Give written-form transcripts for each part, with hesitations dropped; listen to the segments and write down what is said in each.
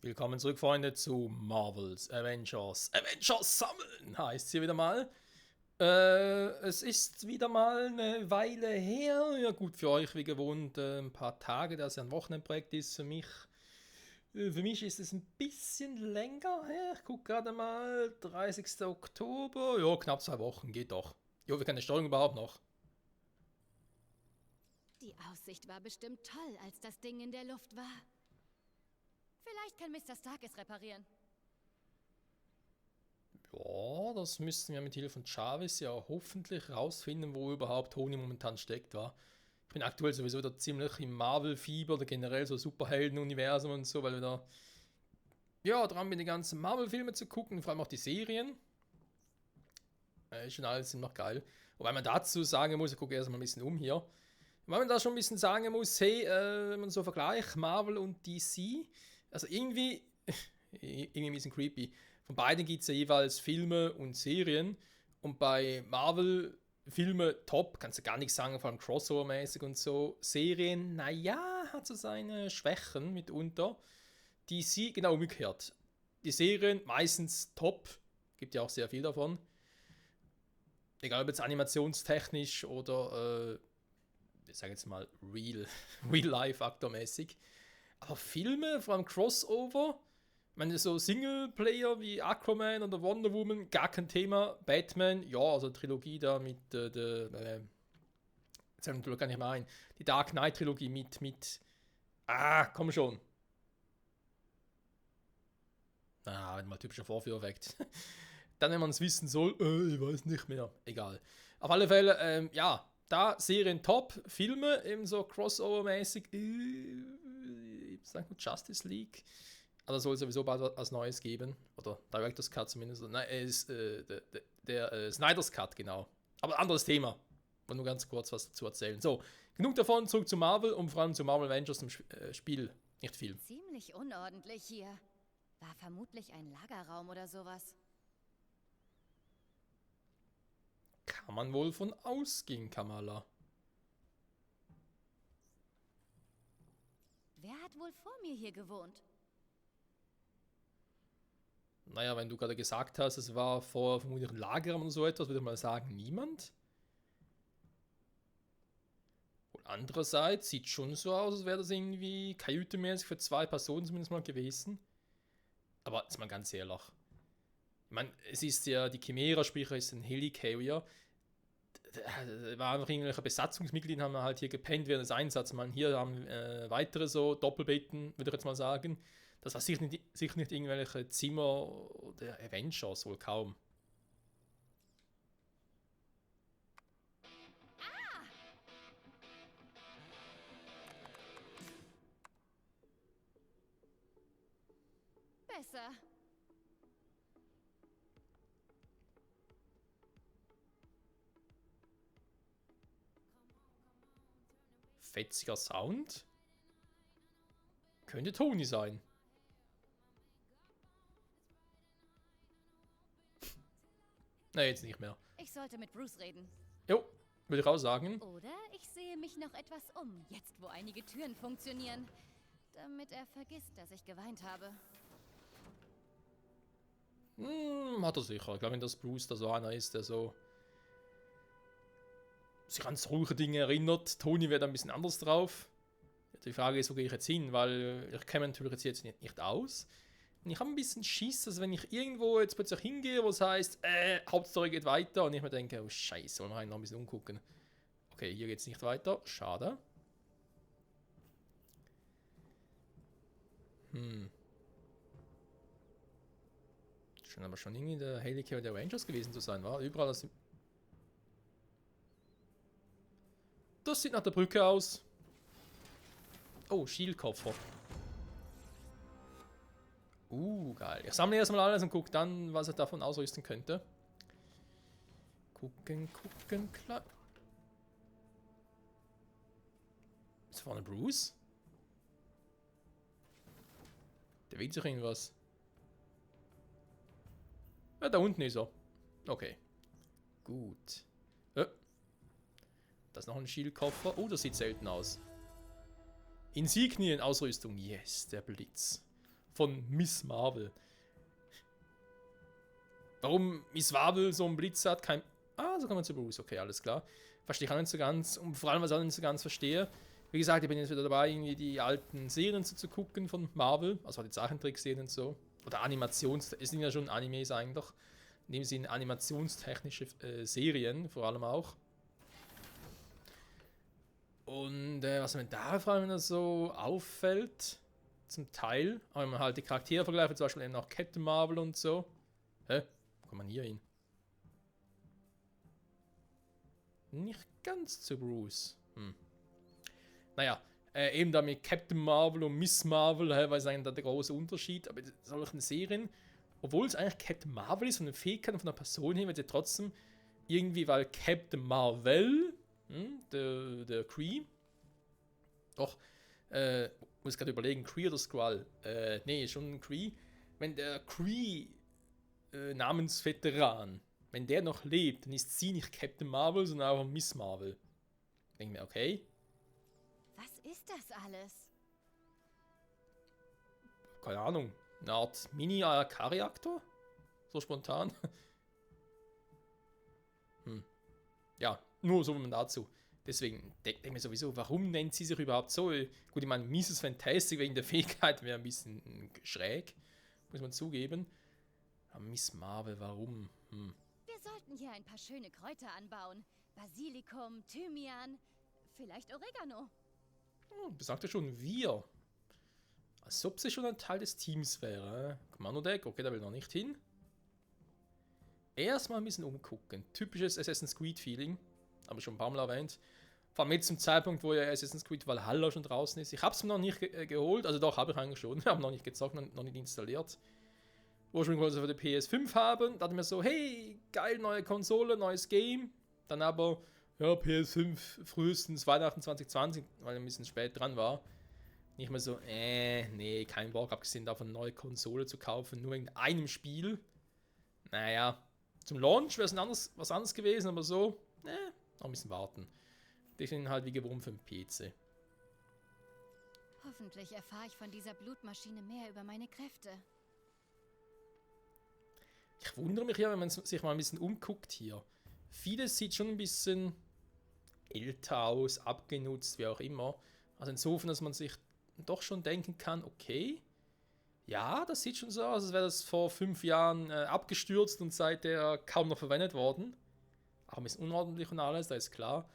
Willkommen zurück, Freunde, zu Marvel's Avengers. Avengers sammeln heißt hier wieder mal. Es ist wieder mal eine Weile her. Ja gut, für euch wie gewohnt ein paar Tage, da es ja ein Wochenendprojekt ist. Für mich ist es ein bisschen länger her. Ich gucke gerade mal, 30. Oktober. Ja, knapp 2 Wochen, geht doch. Jo, wie kann die Steuerung überhaupt noch? Die Aussicht war bestimmt toll, als das Ding in der Luft war. Vielleicht kann Mr. Stark es reparieren. Ja, das müssten wir mit Hilfe von Jarvis ja hoffentlich rausfinden, wo überhaupt Tony momentan steckt, war. Ich bin aktuell sowieso da ziemlich im Marvel-Fieber oder generell so Superhelden-Universum und so, weil wir da ja dran bin, die ganzen Marvel-Filme zu gucken, vor allem auch die Serien. Ist schon alles noch geil. Wobei man dazu sagen muss, ich gucke erstmal ein bisschen um hier. Weil man da schon ein bisschen sagen muss, hey, wenn man so vergleicht, Marvel und DC, also irgendwie ein bisschen creepy. Von beiden gibt es ja jeweils Filme und Serien. Und bei Marvel Filme top, kannst du gar nichts sagen, vor allem Crossover-mäßig und so. Serien, naja, hat so seine Schwächen mitunter. DC, genau umgekehrt. Die Serien meistens top, gibt ja auch sehr viel davon. Egal ob jetzt animationstechnisch oder ich sage jetzt mal Real-Life-Aktormäßig. Aber Filme, vor allem Crossover, ich meine, so Singleplayer wie Aquaman oder Wonder Woman, gar kein Thema. Batman, ja, also Trilogie da mit jetzt fällt mir gar nicht mehr ein. Die Dark Knight Trilogie komm schon. Wenn mal typischer Vorführer weckt. Dann, wenn man es wissen soll, ich weiß nicht mehr. Egal. Auf alle Fälle, ja, da Serien top, Filme eben so Crossover-mäßig, sagen wir Justice League. Also soll es sowieso bald was Neues geben. Oder Director's Cut zumindest. Nein, ist der Snyder's Cut, genau. Aber anderes Thema. Wollte nur ganz kurz was dazu erzählen. So, genug davon, zurück zu Marvel und vor allem zu Marvel Avengers im Spiel. Nicht viel. Ziemlich unordentlich hier. War vermutlich ein Lagerraum oder sowas. Kann man wohl von ausgehen, Kamala. Wer hat wohl vor mir hier gewohnt? Naja, wenn du gerade gesagt hast, es war vor vermutlich ein Lagerraum oder so etwas, würde ich mal sagen, niemand. Und andererseits sieht schon so aus, als wäre das irgendwie kajütemäßig für 2 Personen zumindest mal gewesen. Aber jetzt mal ganz ehrlich. Ich meine, es ist ja, die Chimera, sprich, ist ein Helicarrier. Da war einfach irgendwelche Besatzungsmitglieder, haben halt hier gepennt während des Einsatzes. Man, hier haben weitere so Doppelbetten, würde ich jetzt mal sagen. Das war sicher nicht irgendwelche Zimmer der Avengers, wohl kaum. Besser. Fetziger Sound. Könnte Tony sein. Na, jetzt nicht mehr. Ich sollte mit Bruce reden. Jo, würde ich auch sagen. Oder ich sehe mich noch etwas um, jetzt wo einige Türen funktionieren. Damit er vergisst, dass ich geweint habe. Hat er sicher. Ich glaube, wenn das Bruce da so einer ist, der so sich an solche Dinge erinnert. Tony wäre da ein bisschen anders drauf. Die Frage ist, wo gehe ich jetzt hin, weil ich kenne natürlich jetzt nicht aus. Und ich habe ein bisschen Schiss, dass wenn ich irgendwo jetzt plötzlich hingehe, wo es heißt, Hauptstory geht weiter und ich mir denke, oh Scheiße, wollen wir noch ein bisschen umgucken. Okay, hier geht es nicht weiter. Schade. Scheint aber schon irgendwie der Helicarrier der Rangers gewesen zu sein, war? Überall das. Das sieht nach der Brücke aus. Oh, Shieldkoffer. Geil. Ich sammle erstmal alles und gucke dann, was ich davon ausrüsten könnte. Gucken, klar. Ist vorne Bruce? Der will sich irgendwas. Ja, da unten ist er. Okay. Gut. Das ist noch ein Shieldkoffer. Oh, das sieht selten aus. Insignien, Ausrüstung. Yes, der Blitz. von Miss Marvel. Warum Miss Marvel so einen Blitz hat, kein... Ah, so kann man zu Bruce, okay, alles klar. Verstehe ich auch nicht so ganz. Und vor allem, was ich auch nicht so ganz verstehe, wie gesagt, ich bin jetzt wieder dabei, irgendwie die alten Serien zu gucken von Marvel, also die Zeichentrickserien und so. Oder es sind ja schon Animes eigentlich. In dem Sinne animationstechnische Serien, vor allem auch. Und was mir da vor allem so auffällt, zum Teil, wenn man halt die Charaktere vergleicht, zum Beispiel eben auch Captain Marvel und so. Hä? Wo kommt man hier hin? Nicht ganz zu Bruce. Naja, eben da mit Captain Marvel und Miss Marvel, weil es eigentlich da der große Unterschied. Aber in solchen Serien, obwohl es eigentlich Captain Marvel ist, von den Fähigkeiten von der Person her, wird sie trotzdem irgendwie, weil Captain Marvel, der Kree, doch, muss gerade überlegen, Kree oder Skrull? Nee, schon Kree. Wenn der Kree Namensveteran, wenn der noch lebt, dann ist sie nicht Captain Marvel, sondern auch Miss Marvel. Denke mir, okay. Was ist das alles? Keine Ahnung. Eine Art Mini-ARK-Reaktor? So spontan. Ja, nur so dazu. Deswegen denke ich mir sowieso, warum nennt sie sich überhaupt so? Gut, ich meine, Mrs. Fantastic wegen der Fähigkeit wäre ein bisschen schräg, muss man zugeben. Aber Miss Marvel, warum? Wir sollten hier ein paar schöne Kräuter anbauen. Basilikum, Thymian, vielleicht Oregano. Das sagte schon wir. Als ob sie schon ein Teil des Teams wäre. Kommando-Deck, okay, da will noch nicht hin. Erstmal ein bisschen umgucken. Typisches Assassin's Creed-Feeling. Habe ich schon ein paar Mal erwähnt. Vor allem jetzt zum Zeitpunkt, wo ja Assassin's Creed Valhalla schon draußen ist. Ich habe es mir noch nicht geholt. Also doch, habe ich eigentlich schon. Ich habe noch nicht gezockt, noch nicht installiert. Ursprünglich wollte ich für die PS5 haben. Da dachte ich mir so, hey, geil, neue Konsole, neues Game. Dann aber, ja, PS5 frühestens Weihnachten 2020, weil ich ein bisschen spät dran war. Nicht mehr so, nee, kein Bock, abgesehen davon, eine neue Konsole zu kaufen, nur wegen einem Spiel. Naja, zum Launch wäre es was anderes gewesen, aber so, noch ein bisschen warten. Ich bin halt wie gewohnt für den PC. Hoffentlich erfahre ich von dieser Blutmaschine mehr über meine Kräfte. Ich wundere mich ja, wenn man sich mal ein bisschen umguckt hier. Vieles sieht schon ein bisschen älter aus, abgenutzt, wie auch immer. Also insofern, dass man sich doch schon denken kann, okay, ja, das sieht schon so aus, als wäre das vor 5 Jahren abgestürzt und seither kaum noch verwendet worden. Auch ein bisschen unordentlich und alles, da ist klar.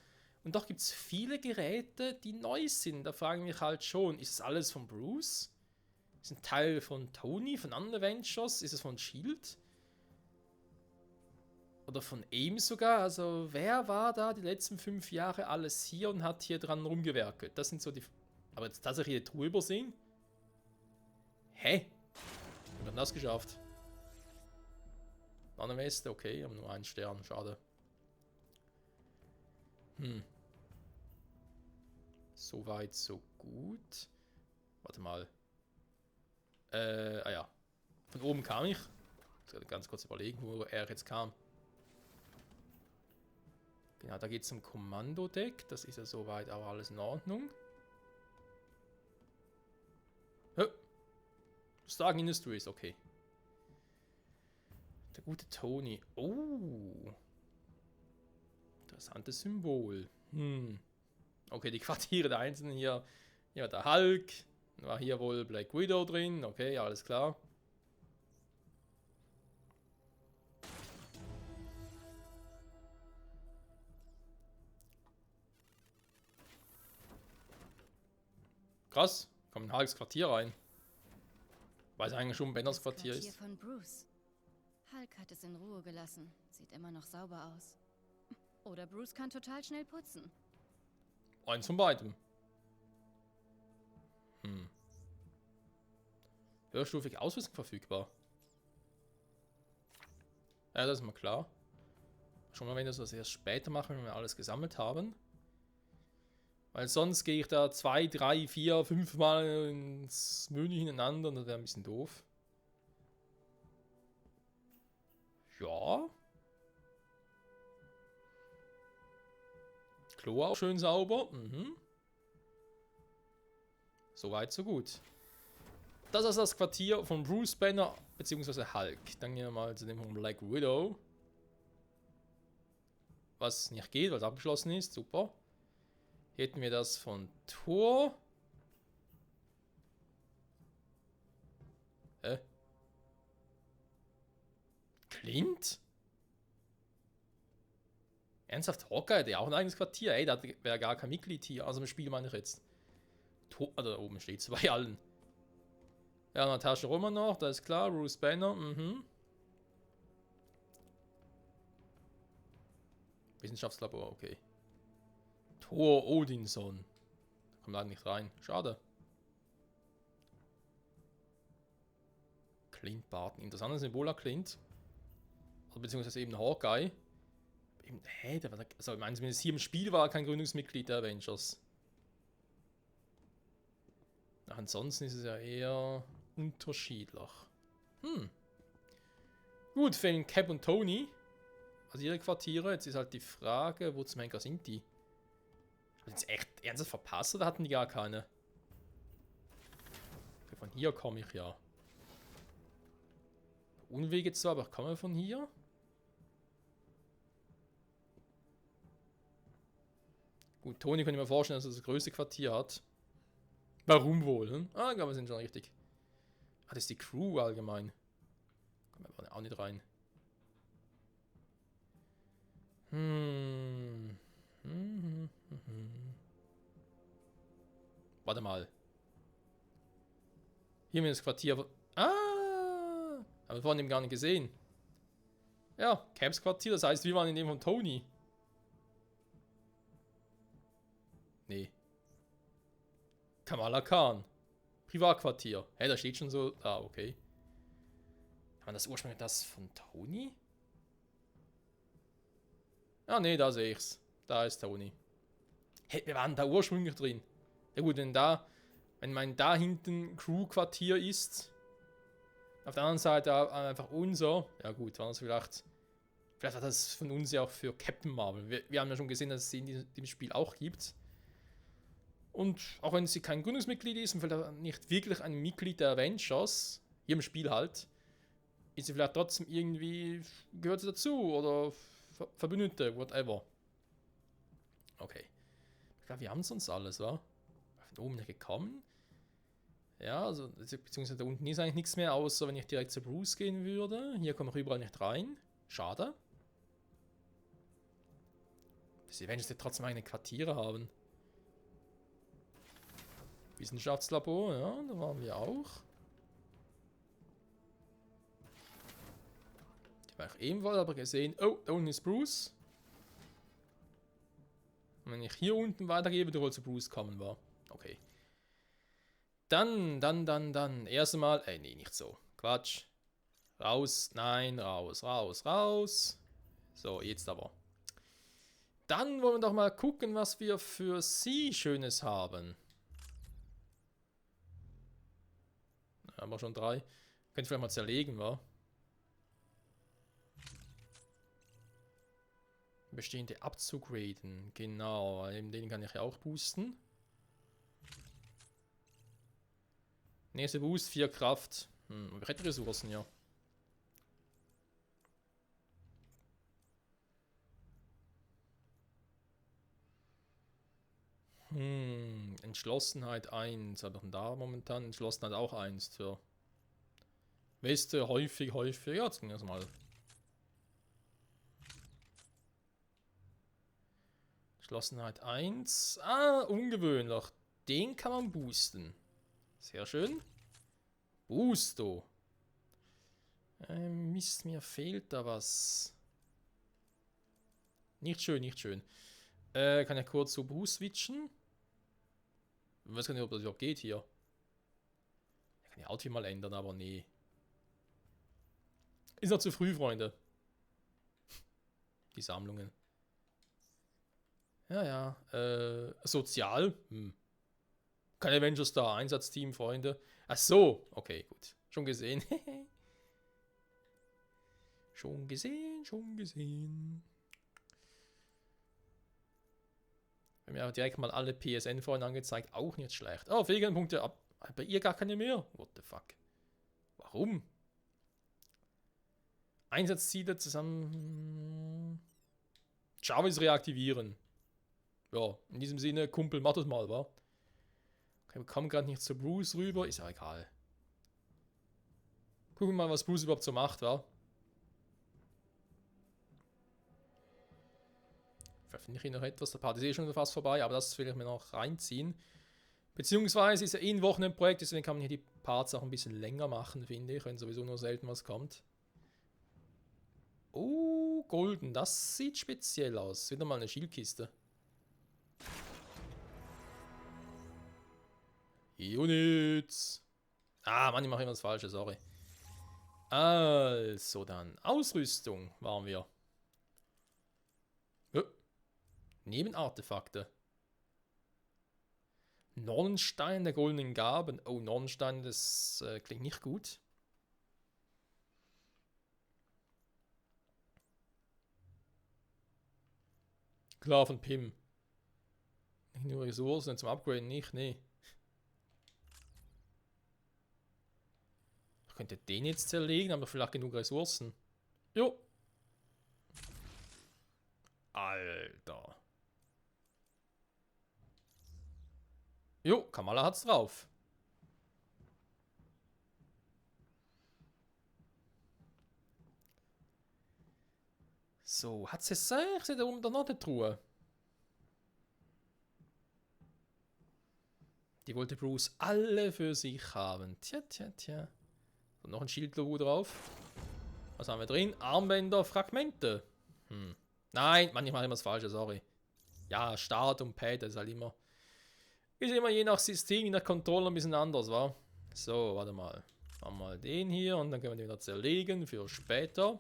Und doch gibt es viele Geräte, die neu sind. Da frage ich mich halt schon, ist es alles von Bruce? Ist ein Teil von Tony, von anderen Avengers? Ist es von S.H.I.E.L.D.? Oder von AIM sogar? Also wer war da die letzten 5 Jahre alles hier und hat hier dran rumgewerkelt? Das sind so die... Aber jetzt tatsächlich die Truhe übersehen? Hä? Wie hat man das geschafft? Noch eine Weste, okay, aber nur 1 Stern, schade. So weit, so gut. Warte mal. Ja. Von oben kam ich. Ich muss ganz kurz überlegen, wo er jetzt kam. Genau, da geht es zum Kommandodeck. Das ist ja soweit auch alles in Ordnung. Stark Industries, okay. Der gute Tony. Oh. Interessantes Symbol. Okay, die Quartiere der Einzelnen hier. Ja, der Hulk. War hier wohl Black Widow drin. Okay, alles klar. Krass. Kommt in Hulks Quartier rein. Weiß eigentlich schon, Banners Quartier ist. Von Bruce. Hulk hat es in Ruhe gelassen. Sieht immer noch sauber aus. Oder Bruce kann total schnell putzen. Eins von beidem. Höherstufige Ausrüstung verfügbar. Ja, das ist mal klar. Schon mal, wenn wir das erst später machen, wenn wir alles gesammelt haben. Weil sonst gehe ich da 2, 3, 4, 5 Mal ins Menü hintereinander und das wäre ein bisschen doof. Ja. Klo auch schön sauber. Soweit, so gut. Das ist das Quartier von Bruce Banner bzw. Hulk. Dann gehen wir mal zu dem von Black Widow. Was nicht geht, weil es abgeschlossen ist. Super. Hier hätten wir das von Thor. Clint? Ernsthaft, Hawkeye, der auch ein eigenes Quartier. Ey, da wäre gar kein Mitglied hier. Also im Spiel meine ich jetzt. Da oben steht es bei allen. Ja, Natascha Romanoff, da ist klar. Bruce Banner, Wissenschaftslabor, okay. Thor Odinson. Da kommt leider nicht rein. Schade. Clint Barton. Interessantes Symbol, Clint. Also, beziehungsweise eben Hawkeye. Also ich meine, zumindest hier im Spiel war er kein Gründungsmitglied der Avengers. Ach, ansonsten ist es ja eher unterschiedlich. Gut, fehlen Cap und Tony. Also ihre Quartiere. Jetzt ist halt die Frage, wo zum Henker sind die? Haben die jetzt echt ernsthaft verpasst oder hatten die gar keine? Okay, von hier komme ich ja. Unwege zwar, aber ich komme von hier. Gut, Tony kann ich mir vorstellen, dass er das größte Quartier hat. Warum wohl? Hm? Ah, ich glaube, wir sind schon richtig. Ah, das ist die Crew allgemein. Kommen wir aber auch nicht rein. Warte mal. Hier haben wir das Quartier. Ah! Aber wir waren eben gar nicht gesehen. Ja, Caps Quartier, das heißt, wir waren in dem von Tony. Nee. Kamala Khan. Privatquartier. Hä, da steht schon so. Ah, okay. War das ursprünglich das von Tony? Ah, nee, da sehe ich's. Da ist Tony. Hä, wir waren da ursprünglich drin. Ja gut, wenn da hinten Crew-Quartier ist, auf der anderen Seite einfach unser. Ja gut, war das vielleicht war das von uns ja auch für Captain Marvel. Wir haben ja schon gesehen, dass es sie in dem Spiel auch gibt. Und auch wenn sie kein Gründungsmitglied ist und vielleicht nicht wirklich ein Mitglied der Avengers, hier im Spiel halt, ist sie vielleicht trotzdem irgendwie, gehört sie dazu oder Verbündete, whatever. Okay. Ich glaube, wir haben sonst alles, wa? Von oben nicht gekommen. Ja, also, beziehungsweise da unten ist eigentlich nichts mehr, außer wenn ich direkt zu Bruce gehen würde. Hier komme ich überall nicht rein. Schade. Die Avengers die trotzdem eigene Quartiere haben. Wissenschaftslabor, ja, da waren wir auch. Die war ich ebenfalls aber gesehen. Oh, da unten ist Bruce. Und wenn ich hier unten weitergehe, wird er wohl zu Bruce kommen, war. Okay. Dann. Erst einmal. Nee, nicht so. Quatsch. Raus, nein, raus. So, jetzt aber. Dann wollen wir doch mal gucken, was wir für sie Schönes haben. Haben wir schon 3. Könnt ihr vielleicht mal zerlegen, wa? Bestehende abzugraden. Genau, den kann ich ja auch boosten. Nächste Boost, 4 Kraft. Wir hätten Ressourcen, ja. Entschlossenheit 1. Hat doch da momentan Entschlossenheit auch 1 für Weste, häufig. Ja, jetzt ging das mal. Entschlossenheit 1. Ah, ungewöhnlich. Den kann man boosten. Sehr schön. Boosto. Mist, mir fehlt da was. Nicht schön. Kann ich kurz zu Boost switchen? Ich weiß gar nicht, ob das überhaupt geht hier. Ich kann die Outfit mal ändern, aber nee. Ist noch zu früh, Freunde. Die Sammlungen. Ja. Sozial. Kein Avengers Star. Einsatzteam, Freunde. Ach so. Okay, gut. Schon gesehen. Schon gesehen. Wir haben ja direkt mal alle PSN-Freunde angezeigt. Auch nicht schlecht. Oh, Fähigkeitenpunkte Bei ihr gar keine mehr. What the fuck? Warum? Einsatzziele zusammen. Jarvis reaktivieren. Ja, in diesem Sinne, Kumpel, mach das mal, wa? Okay, wir kommen gerade nicht zu Bruce rüber. Ist ja egal. Gucken wir mal, was Bruce überhaupt so macht, wa? Veröffentliche ich hier noch etwas. Der Part ist eh schon fast vorbei, aber das will ich mir noch reinziehen. Beziehungsweise ist ja eh ein Wochenendprojekt, deswegen kann man hier die Parts auch ein bisschen länger machen, finde ich, wenn sowieso nur selten was kommt. Oh, golden, das sieht speziell aus. Wieder mal eine Schildkiste. Units. Ah, Mann, ich mache immer das Falsche, sorry. Also dann, Ausrüstung waren wir. Ja. Nebenartefakte. Nornstein der goldenen Gaben. Oh, Nornstein, das klingt nicht gut. Klar, von Pim. Nicht nur Ressourcen zum Upgraden, nicht, nee. Ich könnte den jetzt zerlegen, aber vielleicht genug Ressourcen. Jo. Alter. Jo, Kamala hat's drauf. So, hat sie es? Ich sehe da oben noch eine Truhe. Die wollte Bruce alle für sich haben. Tja, tja, tja. Und noch ein Schildlogo drauf. Was haben wir drin? Armbänder, Fragmente. Nein, Mann, ich mache immer das Falsche, sorry. Ja, Start und Pad, das ist halt immer. Ist immer je nach System, je nach Controller ein bisschen anders, wa? So, warte mal. Machen wir mal den hier und dann können wir den wieder zerlegen für später.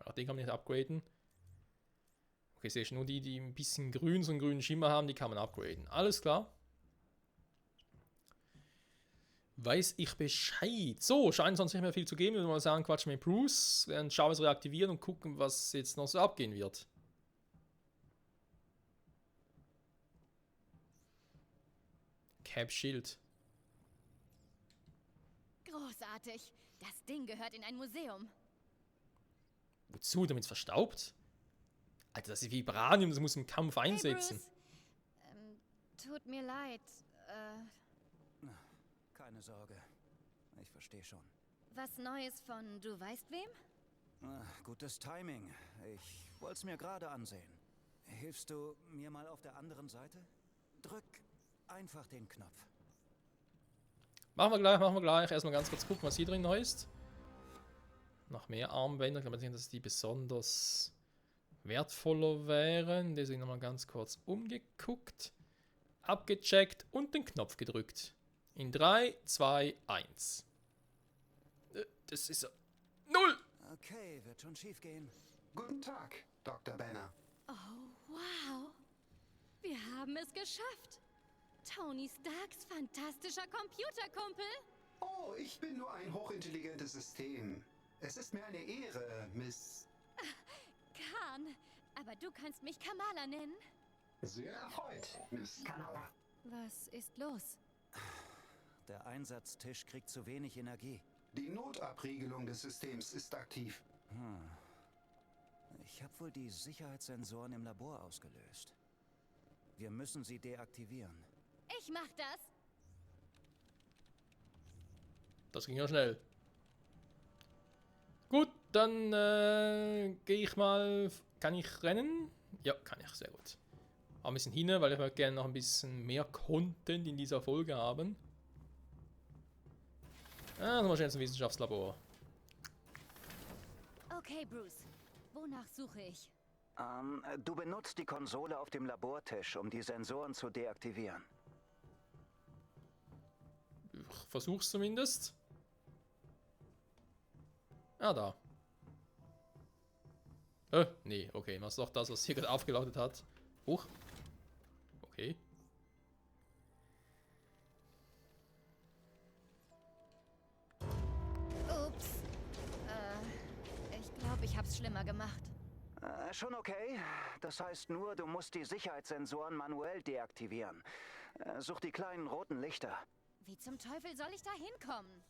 Auch den kann man nicht upgraden. Okay, sehe ich nur die, die ein bisschen grün, so einen grünen Schimmer haben, die kann man upgraden. Alles klar. Weiß ich Bescheid. So, scheint sonst nicht mehr viel zu geben. Wir mal sagen, quatschen mit Bruce, werden Jarvis reaktivieren und gucken, was jetzt noch so abgehen wird. Cap Shield. Großartig. Das Ding gehört in ein Museum. Wozu? Damit es verstaubt? Alter, das ist Vibranium, das muss im Kampf einsetzen. Hey Bruce. Tut mir leid. Keine Sorge. Ich verstehe schon. Was Neues von du weißt wem? Gutes Timing. Ich wollte es mir gerade ansehen. Hilfst du mir mal auf der anderen Seite? Drück einfach den Knopf. Machen wir gleich, machen wir gleich. Erstmal ganz kurz gucken, was hier drin neu ist. Noch mehr Armbänder. Ich glaube nicht, dass die besonders wertvoller wären. Deswegen nochmal ganz kurz umgeguckt. Abgecheckt und den Knopf gedrückt. In 3, 2, 1. Das ist 0. Okay, wird schon schief gehen. Guten Tag, Dr. Banner. Oh, wow. Wir haben es geschafft. Tony Starks fantastischer Computerkumpel. Oh, ich bin nur ein hochintelligentes System. Es ist mir eine Ehre, Miss... Khan, aber du kannst mich Kamala nennen. Sehr erfreut, Miss Kamala. Was ist los? Der Einsatztisch kriegt zu wenig Energie. Die Notabriegelung des Systems ist aktiv. Ich habe wohl die Sicherheitssensoren im Labor ausgelöst. Wir müssen sie deaktivieren. Ich mach das. Das ging ja schnell. Gut, dann gehe ich mal... Kann ich rennen? Ja, kann ich. Sehr gut. Auch ein bisschen hin, weil ich möchte gerne noch ein bisschen mehr Content in dieser Folge haben. Nochmal schnell zum Wissenschaftslabor. Okay, Bruce. Wonach suche ich? Du benutzt die Konsole auf dem Labortisch, um die Sensoren zu deaktivieren. Ich versuch's zumindest. Ah, da. Nee, okay. Was ist doch das, was hier gerade aufgelautet hat? Huch. Okay. Ups. Ich glaube, ich hab's schlimmer gemacht. Schon okay. Das heißt nur, du musst die Sicherheitssensoren manuell deaktivieren. Such die kleinen roten Lichter. Wie zum Teufel soll ich da hinkommen?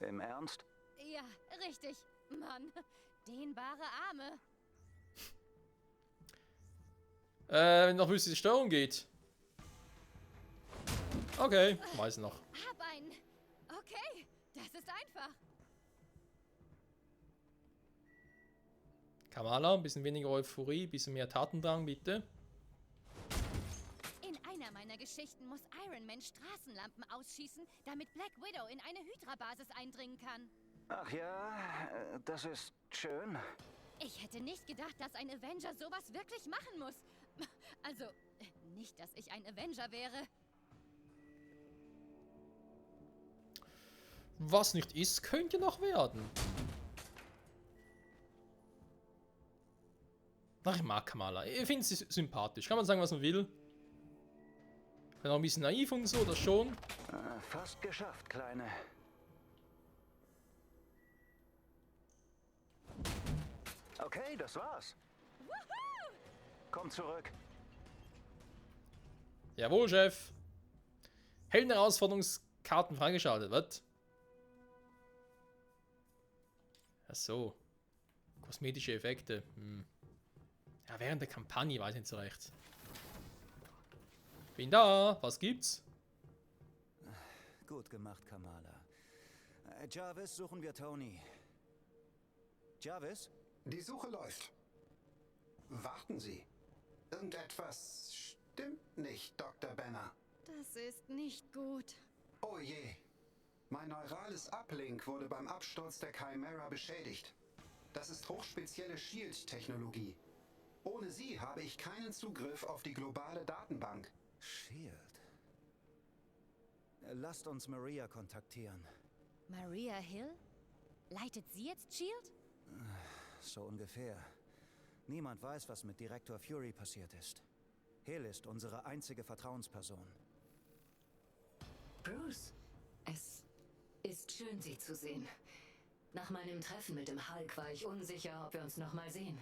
Im Ernst? Ja, richtig. Mann, dehnbare Arme. Wenn noch wüsste, wie die Steuerung geht. Okay, weiß noch. Hab einen. Okay, das ist einfach. Kamala, ein bisschen weniger Euphorie, ein bisschen mehr Tatendrang, bitte. In einer meiner Geschichten muss Iron Man Straßenlampen ausschießen, damit Black Widow in eine Hydra-Basis eindringen kann. Ach ja, das ist schön. Ich hätte nicht gedacht, dass ein Avenger sowas wirklich machen muss. Also, nicht, dass ich ein Avenger wäre. Was nicht ist, könnte noch werden. Ach, ich mag Kamala. Ich finde sie sympathisch. Kann man sagen, was man will. Bin auch ein bisschen naiv und so, das schon. Fast geschafft, Kleine. Okay, das war's. Komm zurück. Jawohl, Chef. Heldenherausforderungskarten freigeschaltet, was? Ach so. Kosmetische Effekte. Ja, während der Kampagne weiß ich nicht so recht. Bin da. Was gibt's? Gut gemacht, Kamala. Jarvis, suchen wir Tony. Jarvis? Die Suche läuft. Warten Sie. Irgendetwas stimmt nicht, Dr. Banner. Das ist nicht gut. Oh je. Mein neurales Uplink wurde beim Absturz der Chimera beschädigt. Das ist hochspezielle SHIELD-Technologie. Ohne sie habe ich keinen Zugriff auf die globale Datenbank. SHIELD. Lasst uns Maria kontaktieren. Maria Hill? Leitet sie jetzt SHIELD? So ungefähr. Niemand weiß, was mit Direktor Fury passiert ist. Hill ist unsere einzige Vertrauensperson. Bruce, es ist schön, Sie zu sehen. Nach meinem Treffen mit dem Hulk war ich unsicher, ob wir uns noch mal sehen.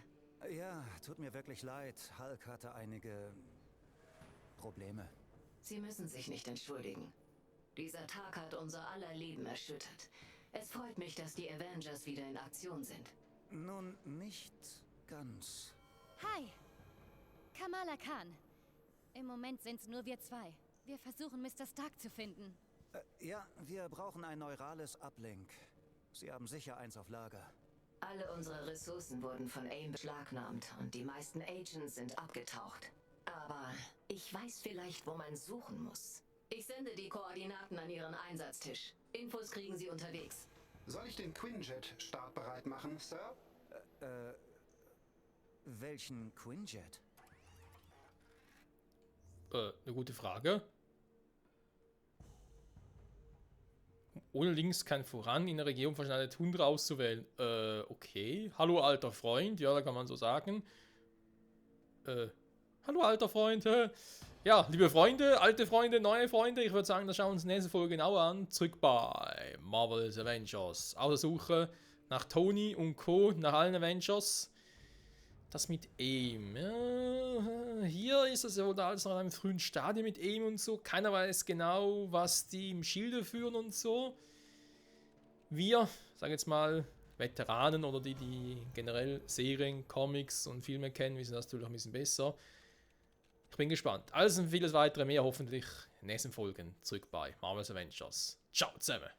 Ja, tut mir wirklich leid. Hulk hatte einige Probleme. Sie müssen sich nicht entschuldigen. Dieser Tag hat unser aller Leben erschüttert. Es freut mich, dass die Avengers wieder in Aktion sind. Nun, nicht ganz. Hi. Kamala Khan. Im Moment sind's nur wir zwei. Wir versuchen, Mr. Stark zu finden. Ja, wir brauchen ein neurales Uplink. Sie haben sicher eins auf Lager. Alle unsere Ressourcen wurden von AIM beschlagnahmt und die meisten Agents sind abgetaucht. Aber ich weiß vielleicht, wo man suchen muss. Ich sende die Koordinaten an Ihren Einsatztisch. Infos kriegen Sie unterwegs. Soll ich den Quinjet startbereit machen, Sir? Welchen Quinjet? Eine gute Frage. Ohne links kein Voran, in der Region verschneidete Tundra auszuwählen. Okay. Hallo, alter Freund. Ja, da kann man so sagen. Hallo, alter Freund. Ja, liebe Freunde, alte Freunde, neue Freunde. Ich würde sagen, das schauen wir uns in der nächsten Folge genauer an. Zurück bei Marvel's Avengers. Auf der Suche nach Tony und Co., nach allen Avengers. Das mit AIM. Ja, hier ist es ja wohl alles noch in einem frühen Stadium mit AIM und so. Keiner weiß genau, was die im Schilde führen und so. Wir, sagen jetzt mal, Veteranen oder die generell Serien, Comics und Filme kennen, wissen das natürlich auch ein bisschen besser. Ich bin gespannt. Alles und vieles weitere mehr hoffentlich in den nächsten Folgen. Zurück bei Marvel's Avengers. Ciao zusammen.